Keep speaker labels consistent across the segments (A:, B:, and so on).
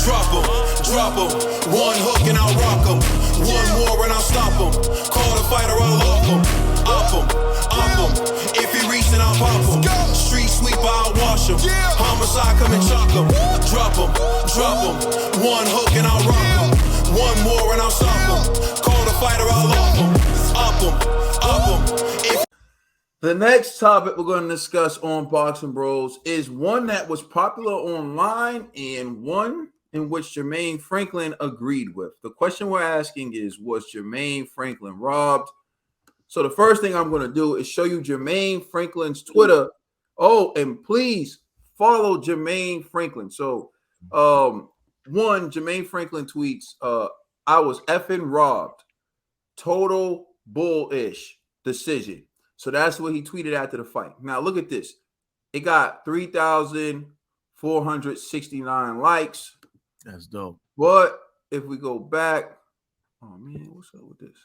A: drop 'em. One hook and I'll rock 'em. One more and I'll stop 'em. Call the fighter, I'll lock 'em. Up 'em. If he reach, then I'll pop 'em. Street sweeper, I'll wash 'em. Homicide, come and chalk 'em. Drop 'em. One hook and I'll rock 'em. One more and I'll stop 'em. Call the fighter, I'll lock 'em. Up 'em.
B: The next topic we're going to discuss on Boxing Bros is one that was popular online and one in which Jermaine Franklin agreed with. The question we're asking is, was Jermaine Franklin robbed? So the first thing I'm going to do is show you Jermaine Franklin's Twitter. Oh, and please follow Jermaine Franklin. So Jermaine Franklin tweets, I was effing robbed. Total bullish decision. So that's what he tweeted after the fight. Now look at this. It got 3,469 likes.
C: That's dope.
B: But if we go back, oh man, what's up with this?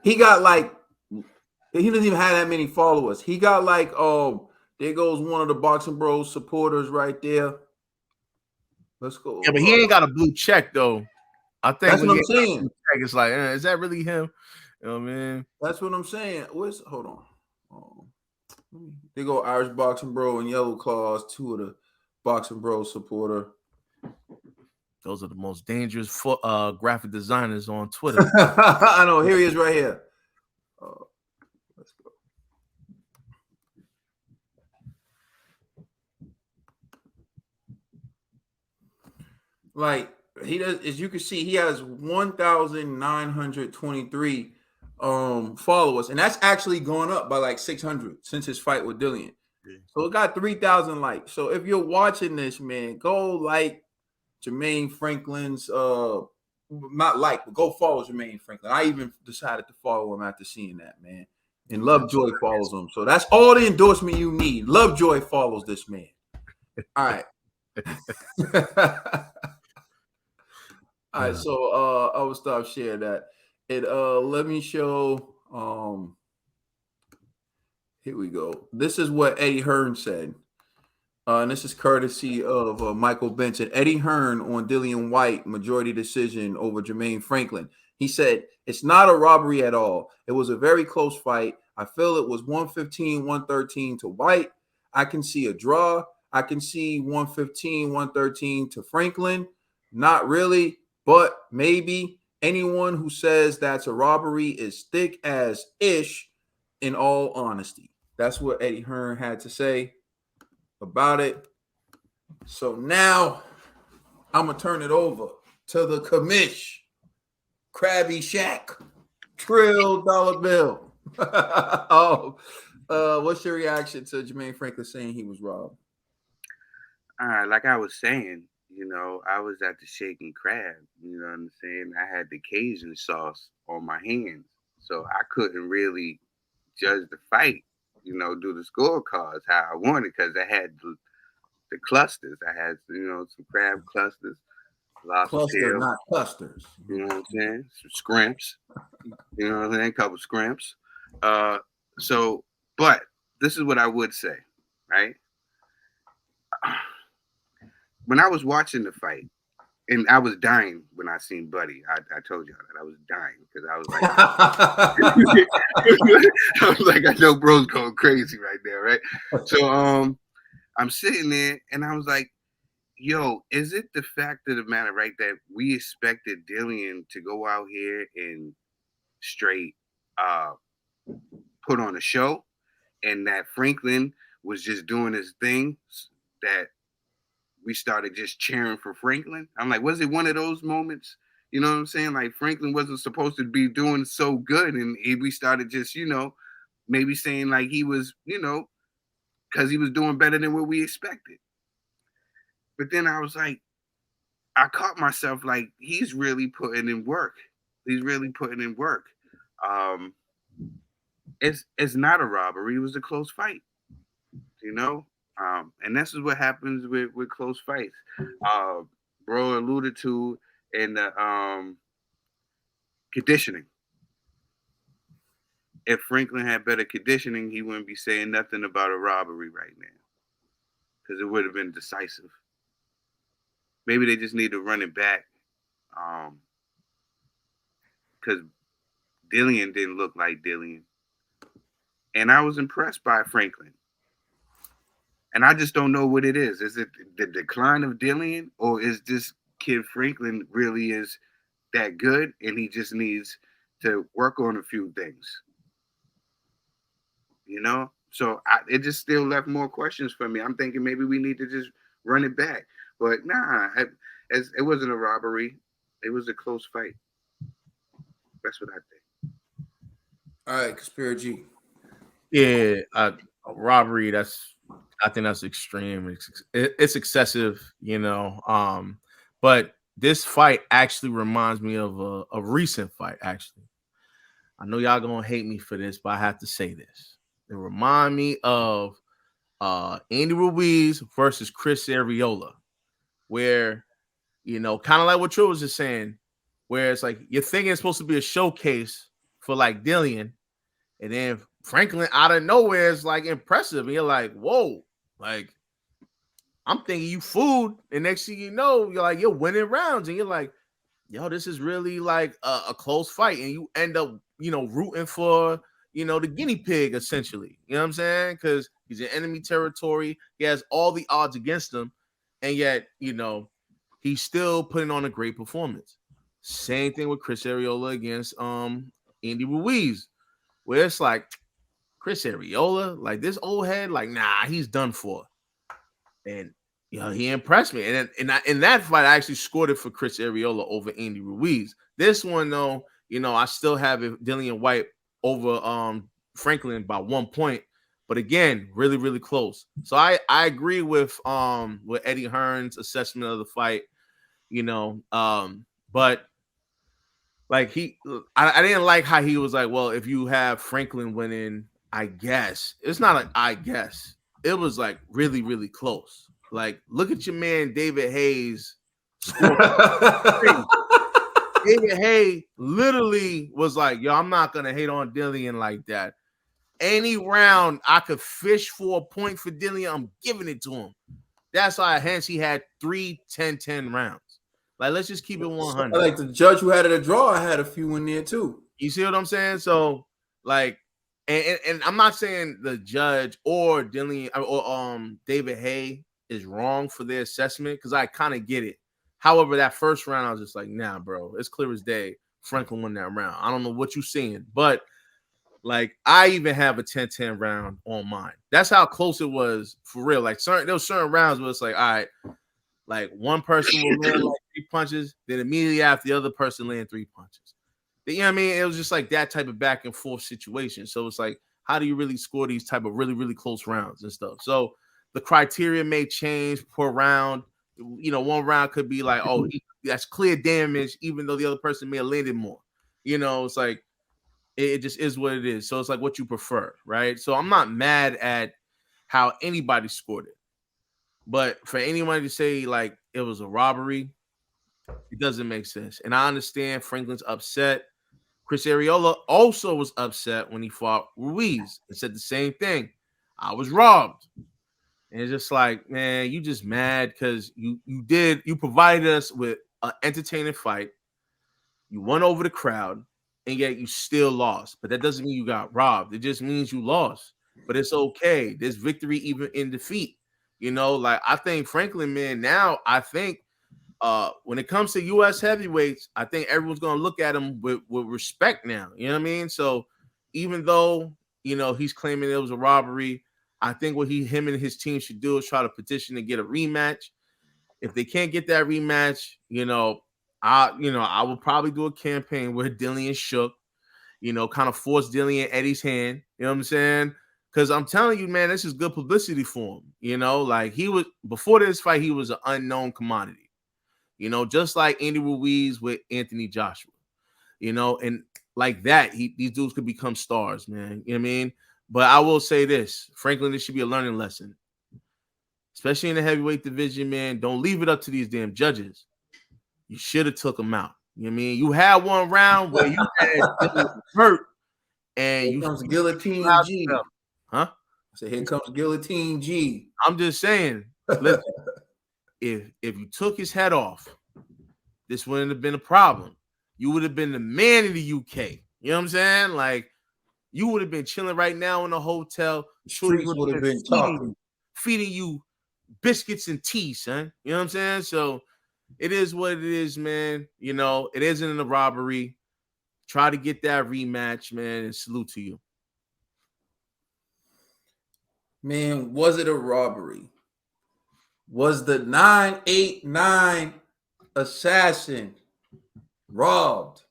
B: He got like, he doesn't even have that many followers. He got like, there goes one of the Boxing Bros supporters right there. Let's go.
C: Yeah, but he ain't got a blue check though. I think
B: that's what I'm saying.
C: Check, it's like, is that really him? You know what I mean?
B: That's what I'm saying. Hold on. They go Irish Boxing Bro and Yellow Claws, two of the Boxing Bro supporter.
C: Those are the most dangerous graphic designers on Twitter.
B: I know. Here he is right here. Let's go. Like he does, as you can see, he has 1,923 followers, and that's actually gone up by like 600 since his fight with Dillian. Yeah. So it got 3,000 likes. So if you're watching this, man, go like Jermaine Franklin's not like, but go follow Jermaine Franklin. I even decided to follow him after seeing that, man. And Lovejoy follows him. So that's all the endorsement you need. Lovejoy follows this man. All right. All right, so I will stop sharing that. Let me show. Here we go. This is what Eddie Hearn said. And this is courtesy of Michael Benson. Eddie Hearn on Dillian White majority decision over Jermaine Franklin. He said, it's not a robbery at all. It was a very close fight. I feel it was 115-113 to White. I can see a draw. I can see 115-113 to Franklin. Not really, but maybe. Anyone who says that's a robbery is thick as ish, in all honesty. That's what Eddie Hearn had to say about it. So now I'm going to turn it over to the commish, Krabby Shack, Trill Dollar Bill. What's your reaction to Jermaine Franklin saying he was robbed?
D: Like I was saying, you know, I was at the Shaking Crab, you know what I'm saying? I had the Cajun sauce on my hands, so I couldn't really judge the fight, you know, do the scorecards how I wanted, because I had the clusters. I had, you know, some crab clusters.
B: Cluster, not clusters.
D: You know what I'm saying? Some scrimps. You know what I'm saying? A couple scrimps. But this is what I would say, right? When I was watching the fight, and I was dying when I seen Buddy. I told y'all that I was dying because I was like, I know bro's going crazy right there, right? So I'm sitting there and I was like, yo, is it the fact of the matter, right, that we expected Dillian to go out here and straight put on a show, and that Franklin was just doing his thing, that we started just cheering for Franklin? I'm like, was it one of those moments? You know what I'm saying? Like, Franklin wasn't supposed to be doing so good, and we started just, you know, maybe saying like he was, you know, because he was doing better than what we expected. But then I was like, I caught myself like, he's really putting in work. He's really putting in work. It's not a robbery. It was a close fight, you know? And this is what happens with close fights. Bro alluded to in the conditioning. If Franklin had better conditioning, he wouldn't be saying nothing about a robbery right now, because it would have been decisive. maybe they just need to run it back. Because Dillian didn't look like Dillian. And I was impressed by Franklin. And I just don't know what it is. Is it the decline of Dillian, or is this kid Franklin really is that good and he just needs to work on a few things? You know? So it just still left more questions for me. I'm thinking maybe we need to just run it back. But nah, it wasn't a robbery. It was a close fight. That's what I think.
B: All right, Conspiracy.
C: Yeah, robbery. I think that's extreme. It's excessive, you know. But this fight actually reminds me of a recent fight. Actually, I know y'all gonna hate me for this, but I have to say this. It reminds me of Andy Ruiz versus Chris Arreola, where, you know, kind of like what Trill was just saying, where it's like you're thinking it's supposed to be a showcase for like Dillian, and then Franklin out of nowhere is like impressive, and you're like, whoa, like I'm thinking you food, and next thing you know, you're winning rounds, and you're like, yo, this is really like a close fight, and you end up, you know, rooting for, you know, the guinea pig essentially. You know what I'm saying? Because he's in enemy territory, he has all the odds against him, and yet, you know, he's still putting on a great performance. Same thing with Chris Arreola against Andy Ruiz, where it's like Chris Arreola, like this old head, like nah, he's done for. And you know, he impressed me. And in that fight, I actually scored it for Chris Arreola over Andy Ruiz. This one, though, you know, I still have it Dillian White over Franklin by 1 point. But again, really, really close. So I agree with Eddie Hearn's assessment of the fight, you know. But like I didn't like how he was like, well, if you have Franklin winning, I guess. It's not like I guess. It was like really, really close. Like, look at your man David Hayes. David Hayes literally was like, yo, I'm not gonna hate on Dillian like that. Any round I could fish for a point for Dillian, I'm giving it to him. That's why hence he had 3 10-10 rounds. Like, let's just keep it 100.
B: Like the judge who had it a draw, I had a few in there too.
C: You see what I'm saying? So, like, and I'm not saying the judge or Dillian or David Hay is wrong for their assessment, because I kind of get it. However, that first round, I was just like, nah, bro, it's clear as day. Franklin won that round. I don't know what you're seeing, but like, I even have a 10-10 round on mine. That's how close it was for real. Like, there was certain rounds where it's like, all right, like one person will land like 3 punches, then immediately after the other person land 3 punches. You know what I mean? It was just like that type of back and forth situation. So it's like, how do you really score these type of really, really close rounds and stuff? So the criteria may change per round. You know, one round could be like, oh, that's clear damage, even though the other person may have landed more. You know, it's like, it just is what it is. So it's like what you prefer, right? So I'm not mad at how anybody scored it. But for anyone to say like it was a robbery, it doesn't make sense. And I understand Franklin's upset. Chris Arreola also was upset when he fought Ruiz and said the same thing. I was robbed. And it's just like, man, you just mad because you provided us with an entertaining fight. You won over the crowd, and yet you still lost. But that doesn't mean you got robbed. It just means you lost. But it's okay. There's victory even in defeat. You know, like I think Franklin, man, now I think when it comes to U.S. heavyweights, I think everyone's going to look at him with respect now. You know what I mean? So even though, you know, he's claiming it was a robbery, I think what him and his team should do is try to petition to get a rematch. If they can't get that rematch, I will probably do a campaign where Dillian shook, you know, kind of force Dillian Eddie's hand. You know what I'm saying? Because I'm telling you, man, this is good publicity for him. You know, like before this fight, he was an unknown commodity. You know, just like Andy Ruiz with Anthony Joshua. You know, and like that, these dudes could become stars, man. You know what I mean? But I will say this, Franklin, this should be a learning lesson. Especially in the heavyweight division, man. Don't leave it up to these damn judges. You should have took them out. You know what I mean? You had one round where you had hurt, and
B: here comes Guillotine G.
C: Huh?
B: I said, here comes Guillotine G.
C: I'm just saying. Listen, if you took his head off, this wouldn't have been a problem. You would have been the man in the UK. You know what I'm saying? Like, you would have been chilling right now in a hotel.
B: Streets would have been talking.
C: Feeding you biscuits and tea, son. You know what I'm saying? So it is what it is, man. You know, it isn't a robbery. Try to get that rematch, man, and salute to you.
B: Man, was it a robbery? Was the 989 assassin robbed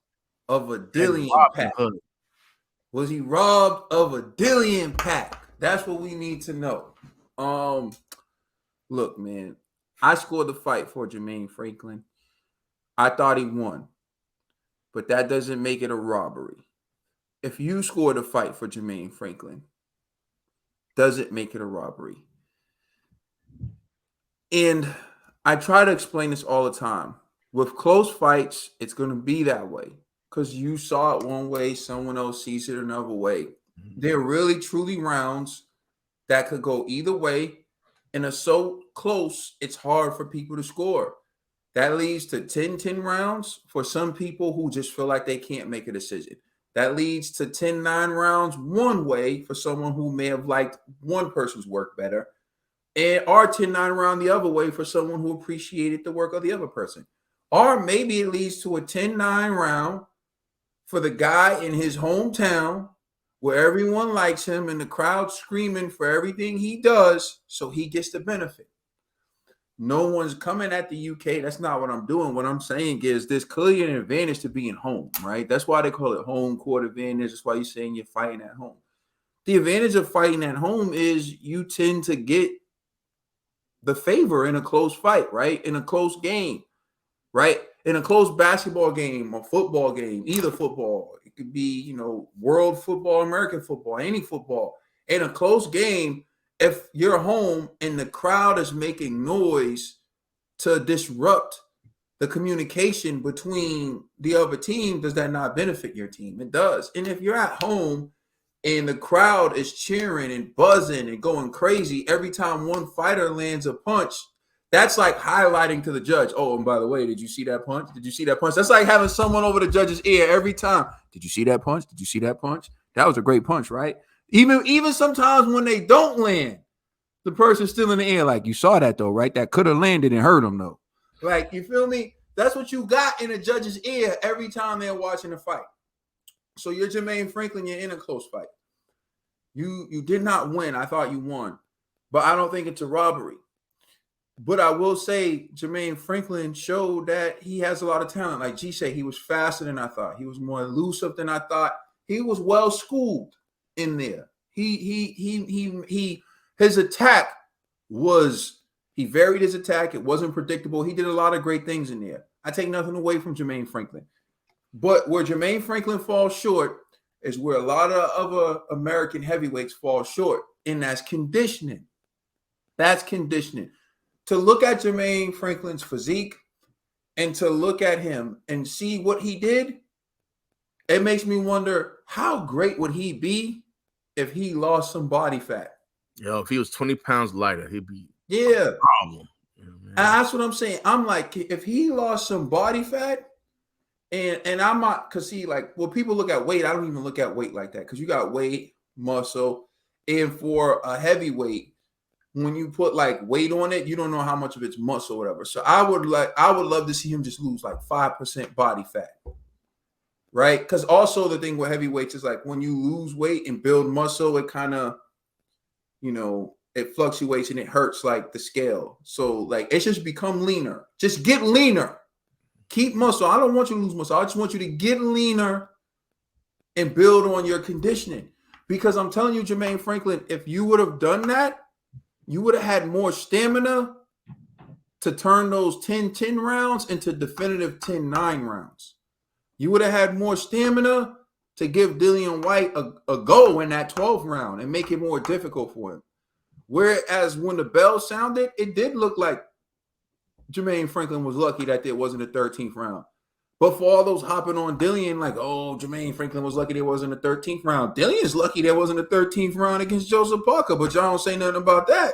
B: of a Dillian pack? Was he robbed of a Dillian pack? That's what we need to know. Look, man, I scored the fight for Jermaine Franklin. I thought he won, but that doesn't make it a robbery. If you scored a fight for Jermaine Franklin, does it make it a robbery? And I try to explain this all the time. With close fights, it's going to be that way because you saw it one way, someone else sees it another way. They're really, truly rounds that could go either way and are so close, it's hard for people to score. That leads to 10-10 rounds for some people who just feel like they can't make a decision. That leads to 10-9 rounds one way for someone who may have liked one person's work better, and or 10-9 round the other way for someone who appreciated the work of the other person. Or maybe it leads to a 10-9 round for the guy in his hometown where everyone likes him and the crowd screaming for everything he does, so he gets the benefit. No one's coming at the UK. That's not what I'm doing. What I'm saying is there's clearly an advantage to being home, right? That's why they call it home court advantage. That's why you're saying you're fighting at home. The advantage of fighting at home is you tend to get the favor in a close fight, right? In a close game, right? In a close basketball game or football game, either football. It could be, you know, world football, American football, any football. In a close game, if you're home and the crowd is making noise to disrupt the communication between the other team, does that not benefit your team? It does. And if you're at home and the crowd is cheering and buzzing and going crazy every time one fighter lands a punch, that's like highlighting to the judge. Oh, and by the way, did you see that punch? Did you see that punch? That's like having someone over the judge's ear every time. Did you see that punch? Did you see that punch? That was a great punch, right? Even sometimes when they don't land, the person's still in the air. Like, you saw that though, right? That could have landed and hurt him though. Like, you feel me? That's what you got in a judge's ear every time they're watching a fight. So you're Jermaine Franklin, you're in a close fight. You did not win. I thought you won. But I don't think it's a robbery. But I will say Jermaine Franklin showed that he has a lot of talent. Like G said, he was faster than I thought. He was more elusive than I thought. He was well schooled in there. His attack was, he varied his attack. It wasn't predictable. He did a lot of great things in there. I take nothing away from Jermaine Franklin. But where Jermaine Franklin falls short is where a lot of other American heavyweights fall short, and that's conditioning. That's conditioning. To look at Jermaine Franklin's physique and to look at him and see what he did, it makes me wonder how great would he be if he lost some body fat.
C: Yo, if he was 20 pounds lighter, he'd be
B: a
C: problem.
B: And that's what I'm saying. I'm like, if he lost some body fat, and I'm not, because see, like, when people look at weight, I don't even look at weight like that, because you got weight, muscle, and for a heavyweight, when you put like weight on it, you don't know how much of it's muscle or whatever. So I would love to see him just lose like 5% body fat. Right? Because also the thing with heavyweights is like when you lose weight and build muscle, it kind of, you know, it fluctuates and it hurts like the scale. So like it just become leaner. Just get leaner. Keep muscle. I don't want you to lose muscle. I just want you to get leaner and build on your conditioning. Because I'm telling you, Jermaine Franklin, if you would have done that, you would have had more stamina to turn those 10-10 rounds into definitive 10-9 rounds. You would have had more stamina to give Dillian Whyte a go in that 12th round and make it more difficult for him. Whereas when the bell sounded, it did look like Jermaine Franklin was lucky that it wasn't the 13th round. But for all those hopping on Dillian, like, oh, Jermaine Franklin was lucky there wasn't a 13th round. Dillian's lucky there wasn't a 13th round against Joseph Parker, but y'all don't say nothing about that.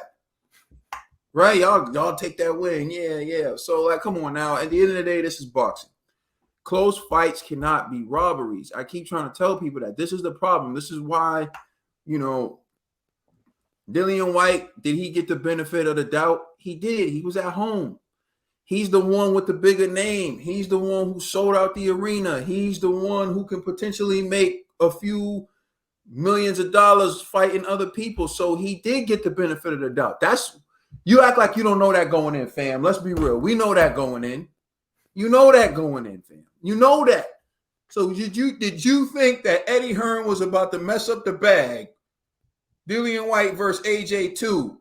B: right? Y'all take that win. Yeah. So like, come on now. At the end of the day, this is boxing. Close fights cannot be robberies. I keep trying to tell people that this is the problem. This is why, Dillian White, did he get the benefit of the doubt? He did. He was at home. He's the one with the bigger name. He's the one who sold out the arena. He's the one who can potentially make a few millions of dollars fighting other people. So he did get the benefit of the doubt. You act like you don't know that going in, fam. Let's be real. We know that going in. You know that going in, fam. You know that. So did you think that Eddie Hearn was about to mess up the bag? Dillian White versus AJ2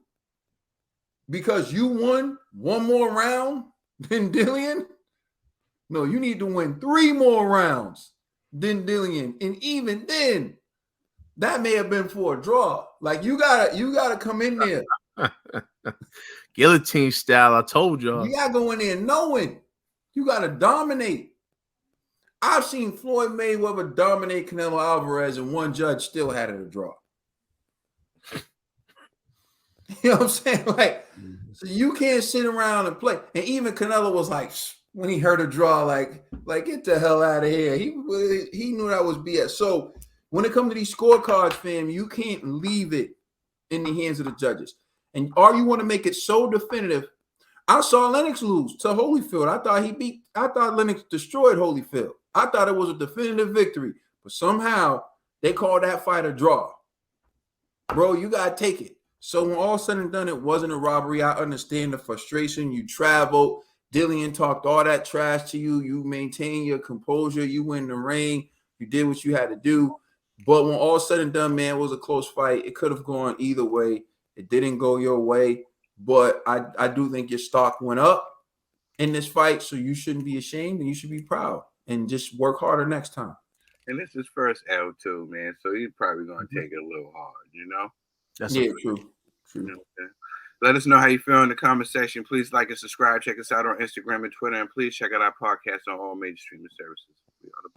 B: because you won one more round than Dillian? No, you need to win 3 more rounds than Dillian. And even then, that may have been for a draw. Like you gotta come in there.
C: Guillotine style, I told y'all.
B: You gotta go in there knowing you gotta dominate. I've seen Floyd Mayweather dominate Canelo Alvarez and one judge still had it a draw. You know what I'm saying? Like, so you can't sit around and play. And even Canelo was like, when he heard a draw, like get the hell out of here. He knew that was BS. So when it comes to these scorecards, fam, you can't leave it in the hands of the judges. And you want to make it so definitive. I saw Lennox lose to Holyfield. I thought Lennox destroyed Holyfield. I thought it was a definitive victory. But somehow they called that fight a draw. Bro, you gotta take it. So when all said and done, it wasn't a robbery. I understand the frustration. You traveled. Dillian talked all that trash to you. You maintained your composure. You went in the ring. You did what you had to do. But when all said and done, man, it was a close fight. It could have gone either way. It didn't go your way. But I do think your stock went up in this fight. So you shouldn't be ashamed and you should be proud and just work harder next time.
D: And this is first L too, man. So he's probably going to take it a little hard,
B: That's true.
D: You know, let us know how you feel in the comment section. Please like and subscribe. Check us out on Instagram and Twitter. And please check out our podcast on all major streaming services. We are the